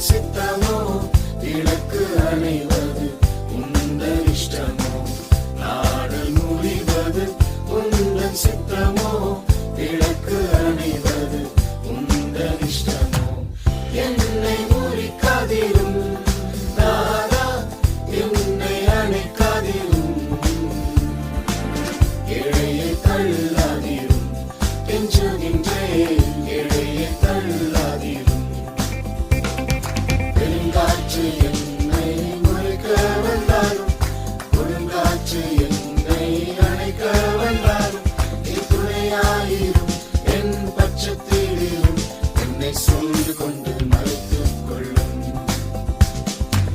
சித்தமோ விளக்கு அணைவது உந்தன் இஷ்டமோ நாடல் முடிவது உந்தன் சித்தமோ விளக்கு அணைவது உந்தன் இஷ்டமோ என்னை முறிக்காதிரும் நாதா என்னை அணைக்காதிரும் இழையை தள்ளாதிரும் கெஞ்சுகின்றேன் இழையை தள்ளாதிரும் பெருங்காற்று என்னை முறிக்க வந்தாலும் கொடுங்காற்று என்னை அணைக்க வந்தாலும் நீ துணையாயிரும் என் பட்சத்திலும் என்னை சூழ்ந்து கொண்டு மறைத்துக் கொள்ளும்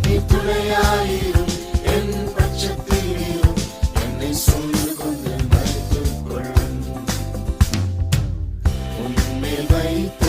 நீ துணையாயிரும் என் பட்சத்திலும் என்னை சூழ்ந்து கொண்டு மறைத்துக் கொள்ளும் உன்மேல் வைத்த